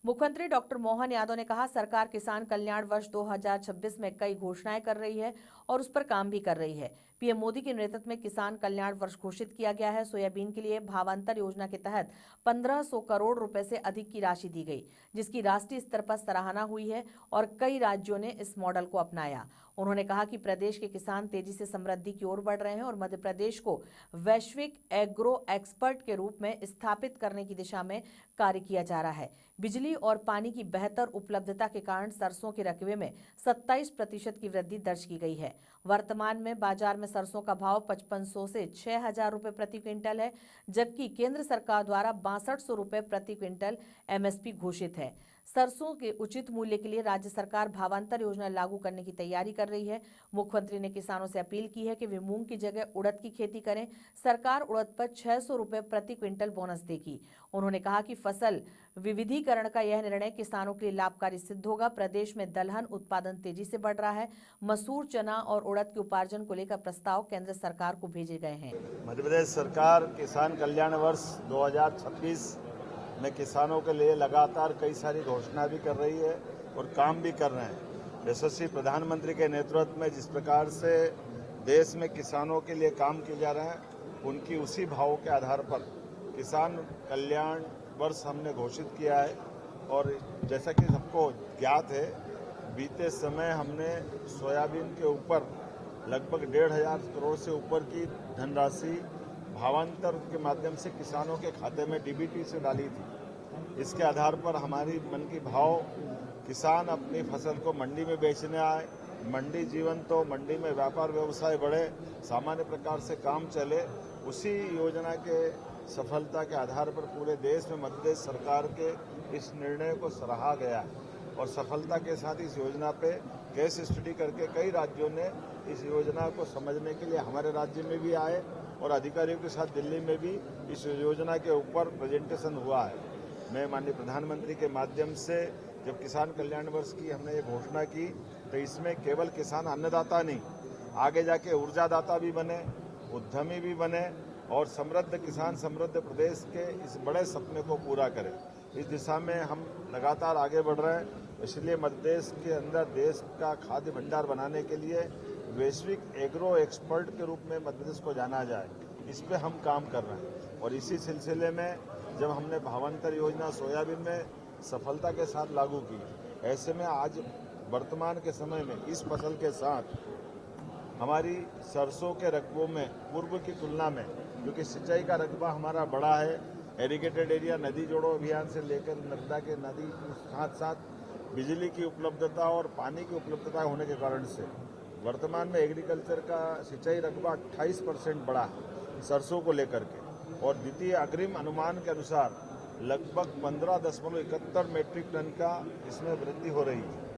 मुख्यमंत्री डॉक्टर मोहन यादव ने कहा, सरकार किसान कल्याण वर्ष 2026 में कई घोषणाएं कर रही है और उस पर काम भी कर रही है। पीएम मोदी के नेतृत्व में किसान कल्याण वर्ष घोषित किया गया है। सोयाबीन के लिए भावांतर योजना के तहत 1500 करोड़ रुपए से अधिक की राशि दी गई, जिसकी राष्ट्रीय स्तर पर सराहना हुई है और कई राज्यों ने इस मॉडल को अपनाया। उन्होंने कहा कि प्रदेश के किसान तेजी से समृद्धि की ओर बढ़ रहे हैं और मध्य प्रदेश को वैश्विक एग्रो एक्सपर्ट के रूप में स्थापित करने की दिशा में कार्य किया जा रहा है। बिजली और पानी की बेहतर उपलब्धता के कारण सरसों के रकबे में 27% की वृद्धि दर्ज की गई है। वर्तमान में बाजार में सरसों का भाव 5500 से 6000 रुपए प्रति क्विंटल है, जबकि केंद्र सरकार द्वारा 6200 रुपए प्रति क्विंटल एमएसपी घोषित है। सरसों के उचित मूल्य के लिए राज्य सरकार भावांतर योजना लागू करने की तैयारी कर रही है। मुख्यमंत्री ने किसानों से अपील की है कि वे मूंग की जगह उड़द की खेती करें। सरकार उड़द पर 600 रुपए प्रति क्विंटल बोनस देगी। उन्होंने कहा कि फसल विविधीकरण का यह निर्णय किसानों के लिए लाभकारी सिद्ध होगा। प्रदेश में दलहन उत्पादन तेजी से बढ़ रहा है। मसूर, चना और उड़द के उपार्जन को लेकर प्रस्ताव केंद्र सरकार को भेजे गए हैं। मध्य प्रदेश सरकार किसान कल्याण वर्ष 2026 में किसानों के लिए लगातार कई सारी घोषणा भी कर रही है और काम भी कर रहे हैं। यशस्वी प्रधानमंत्री के नेतृत्व में जिस प्रकार से देश में किसानों के लिए काम किए जा रहे हैं, उनकी उसी भावों के आधार पर किसान कल्याण वर्ष हमने घोषित किया है। और जैसा कि सबको ज्ञात है, बीते समय हमने सोयाबीन के ऊपर लगभग 1500 करोड़ से ऊपर की धनराशि भावांतर के माध्यम से किसानों के खाते में डीबीटी से डाली थी। इसके आधार पर हमारी मन की भाव किसान अपनी फसल को मंडी में बेचने आए, मंडी जीवन तो मंडी में व्यापार व्यवसाय बढ़े, सामान्य प्रकार से काम चले, उसी योजना के सफलता के आधार पर पूरे देश में मध्य प्रदेश सरकार के इस निर्णय को सराहा गया है। और सफलता के साथ इस योजना पे केस स्टडी करके कई राज्यों ने इस योजना को समझने के लिए हमारे राज्य में भी आए और अधिकारियों के साथ दिल्ली में भी इस योजना के ऊपर प्रेजेंटेशन हुआ है। मैं माननीय प्रधानमंत्री के माध्यम से जब किसान कल्याण वर्ष की हमने ये घोषणा की, तो इसमें केवल किसान अन्नदाता नहीं, आगे जाके ऊर्जादाता भी बने, उद्यमी भी बने और समृद्ध किसान समृद्ध प्रदेश के इस बड़े सपने को पूरा करें। इस दिशा में हम लगातार आगे बढ़ रहे हैं। इसलिए मध्य प्रदेश के अंदर देश का खाद्य भंडार बनाने के लिए वैश्विक एग्रो एक्सपर्ट के रूप में मध्य प्रदेश को जाना जाए, इस पे हम काम कर रहे हैं। और इसी सिलसिले में जब हमने भावांतर योजना सोयाबीन में सफलता के साथ लागू की, ऐसे में आज वर्तमान के समय में इस फसल के साथ हमारी सरसों के रकबों में पूर्व की तुलना में, क्योंकि सिंचाई का रकबा हमारा बड़ा है, एरीगेटेड एरिया नदी जोड़ो अभियान से लेकर नर्मदा के नदी के साथ साथ बिजली की उपलब्धता और पानी की उपलब्धता होने के कारण से वर्तमान में एग्रीकल्चर का सिंचाई रकबा 28% बढ़ा है सरसों को लेकर के। और द्वितीय अग्रिम अनुमान के अनुसार लगभग 15.71 मीट्रिक टन का इसमें वृद्धि हो रही है।